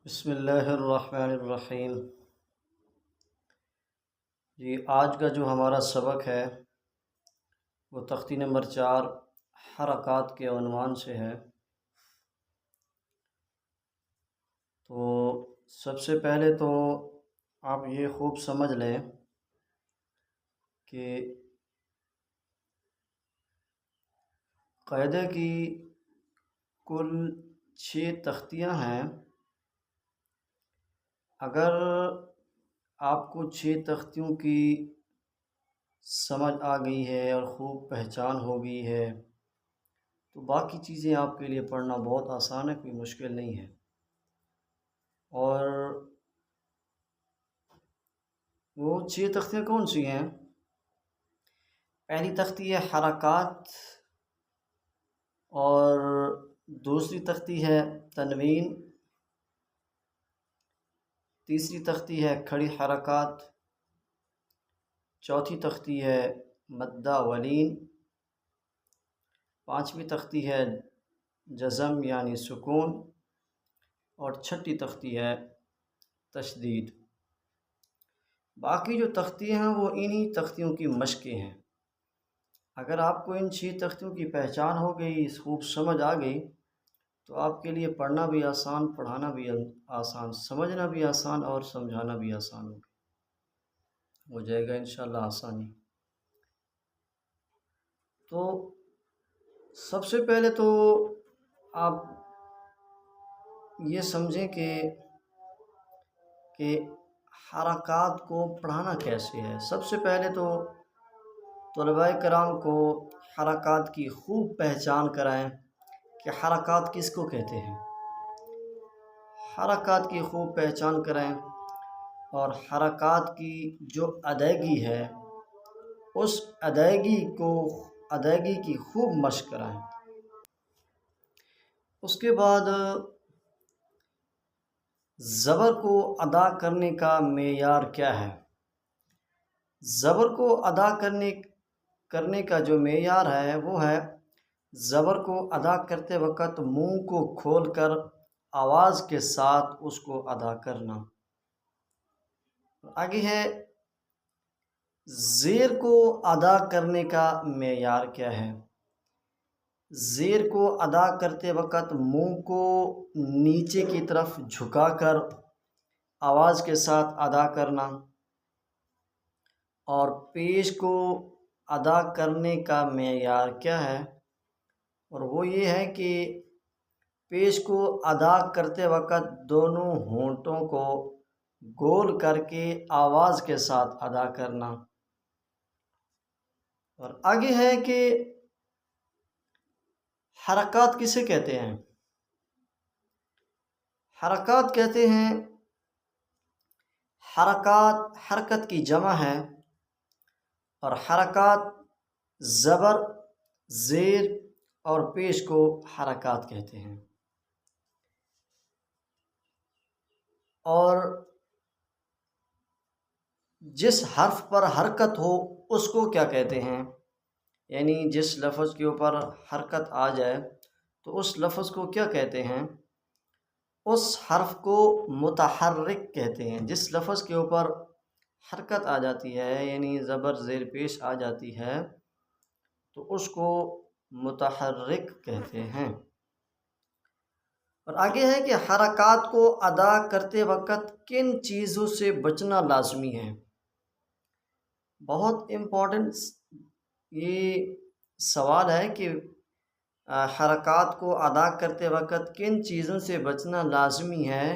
بسم اللہ الرحمن الرحیم۔ جی، آج کا جو ہمارا سبق ہے وہ تختی نمبر 4 حرکات کے عنوان سے ہے۔ تو سب سے پہلے تو آپ یہ خوب سمجھ لیں کہ قاعدے کی کل 6 تختیاں ہیں۔ اگر آپ کو 6 تختیوں کی سمجھ آ گئی ہے اور خوب پہچان ہو گئی ہے تو باقی چیزیں آپ کے لیے پڑھنا بہت آسان ہے، کوئی مشکل نہیں ہے۔ اور وہ 6 تختیاں کون سی ہیں؟ پہلی تختی ہے حرکات، اور دوسری تختی ہے تنوین، تیسری تختی ہے کھڑی حرکات، چوتھی تختی ہے مدہ ولین، پانچویں تختی ہے جزم یعنی سکون، اور چھٹی تختی ہے تشدید۔ باقی جو تختیاں ہیں وہ انہی تختیوں کی مشقیں ہیں۔ اگر آپ کو ان 6 تختیوں کی پہچان ہو گئی، خوب سمجھ آ گئی، تو آپ کے لیے پڑھنا بھی آسان، پڑھانا بھی آسان، سمجھنا بھی آسان اور سمجھانا بھی آسان ہو جائے گا انشاءاللہ آسانی۔ تو سب سے پہلے تو آپ یہ سمجھیں کہ حرکات کو پڑھانا کیسے ہے۔ سب سے پہلے تو طلباء کرام کو حرکات کی خوب پہچان کرائیں کہ حرکات کس کو کہتے ہیں۔ حرکات کی خوب پہچان کرائیں اور حرکات کی جو ادائیگی ہے اس ادائیگی کی خوب مشق کرائیں۔ اس کے بعد زبر کو ادا کرنے کا معیار کیا ہے؟ زبر کو ادا کرنے کا جو معیار ہے وہ ہے زبر کو ادا کرتے وقت منہ کو کھول کر آواز کے ساتھ اس کو ادا کرنا۔ آگے ہے زیر کو ادا کرنے کا معیار کیا ہے؟ زیر کو ادا کرتے وقت منہ کو نیچے کی طرف جھکا کر آواز کے ساتھ ادا کرنا، اور پیش کو ادا کرنے کا معیار کیا ہے؟ اور وہ یہ ہے کہ پیش کو ادا کرتے وقت دونوں ہونٹوں کو گول کر کے آواز کے ساتھ ادا کرنا۔ اور آگے ہے کہ حرکات کسے کہتے ہیں؟ حرکات کہتے ہیں، حرکات حرکت کی جمع ہے، اور حرکات زبر، زیر اور پیش کو حرکات کہتے ہیں۔ اور جس حرف پر حرکت ہو اس کو کیا کہتے ہیں؟ یعنی جس لفظ کے اوپر حرکت آ جائے تو اس لفظ کو کیا کہتے ہیں؟ اس حرف کو متحرک کہتے ہیں۔ جس لفظ کے اوپر حرکت آ جاتی ہے یعنی زبر زیر پیش آ جاتی ہے تو اس کو متحرک کہتے ہیں۔ اور آگے ہے کہ حرکات کو ادا کرتے وقت کن چیزوں سے بچنا لازمی ہے؟ بہت امپورٹنٹ یہ سوال ہے کہ حرکات کو ادا کرتے وقت کن چیزوں سے بچنا لازمی ہے۔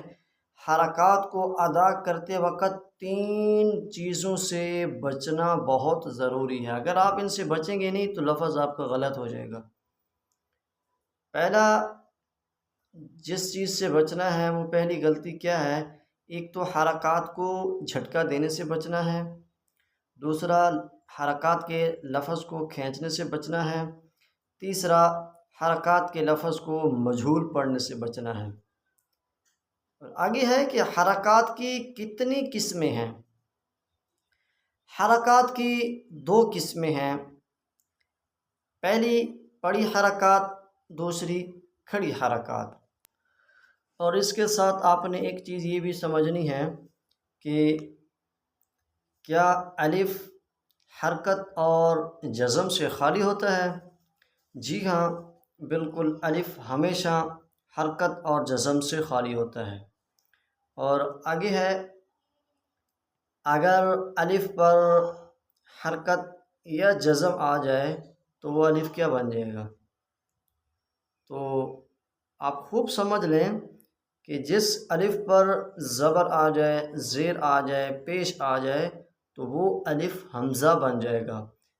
حرکات کو ادا کرتے وقت 3 چیزوں سے بچنا بہت ضروری ہے۔ اگر آپ ان سے بچیں گے نہیں تو لفظ آپ کا غلط ہو جائے گا۔ پہلا جس چیز سے بچنا ہے وہ پہلی غلطی کیا ہے؟ ایک تو حرکات کو جھٹکا دینے سے بچنا ہے، دوسرا حرکات کے لفظ کو کھینچنے سے بچنا ہے، تیسرا حرکات کے لفظ کو مجہول پڑھنے سے بچنا ہے۔ اور آگے ہے کہ حرکات کی کتنی قسمیں ہیں؟ حرکات کی 2 قسمیں ہیں، پہلی پڑی حرکات، دوسری کھڑی حرکات۔ اور اس کے ساتھ آپ نے ایک چیز یہ بھی سمجھنی ہے کہ کیا الف حرکت اور جزم سے خالی ہوتا ہے؟ جی ہاں، بالکل، الف ہمیشہ حرکت اور جزم سے خالی ہوتا ہے۔ اور آگے ہے، اگر الف پر حرکت یا جزم آ جائے تو وہ الف کیا بن جائے گا؟ تو آپ خوب سمجھ لیں کہ جس الف پر زبر آ جائے، زیر آ جائے، پیش آ جائے تو وہ الف حمزہ بن جائے گا۔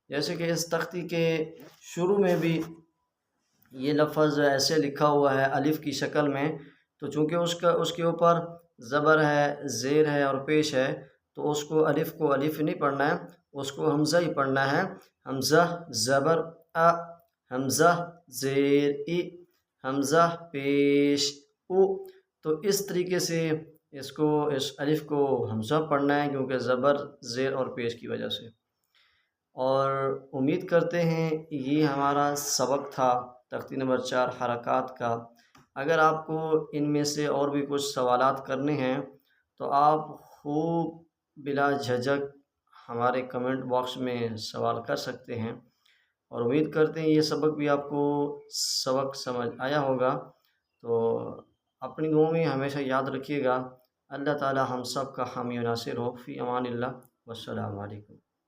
جیسے کہ اس تختی کے شروع میں بھی یہ لفظ ایسے لکھا ہوا ہے الف کی شکل میں، تو چونکہ اس کے اوپر زبر ہے، زیر ہے اور پیش ہے، تو اس کو الف نہیں پڑھنا ہے، اس کو حمزہ ہی پڑھنا ہے۔ حمزہ زبر ا، حمزہ زیر ای، حمزہ پیش او۔ تو اس طریقے سے اس الف کو حمزہ پڑھنا ہے، کیونکہ زبر، زیر اور پیش کی وجہ سے۔ اور امید کرتے ہیں یہ ہمارا سبق تھا تختی نمبر 4 حرکات کا۔ اگر آپ کو ان میں سے اور بھی کچھ سوالات کرنے ہیں تو آپ خوب بلا جھجک ہمارے کمنٹ باکس میں سوال کر سکتے ہیں، اور امید کرتے ہیں یہ سبق بھی آپ کو سبق سمجھ آیا ہوگا۔ تو اپنی دعاؤں میں ہمیشہ یاد رکھیے گا۔ اللہ تعالی ہم سب کا حامی و ناصر ہو۔ فی امان اللہ، والسلام علیکم۔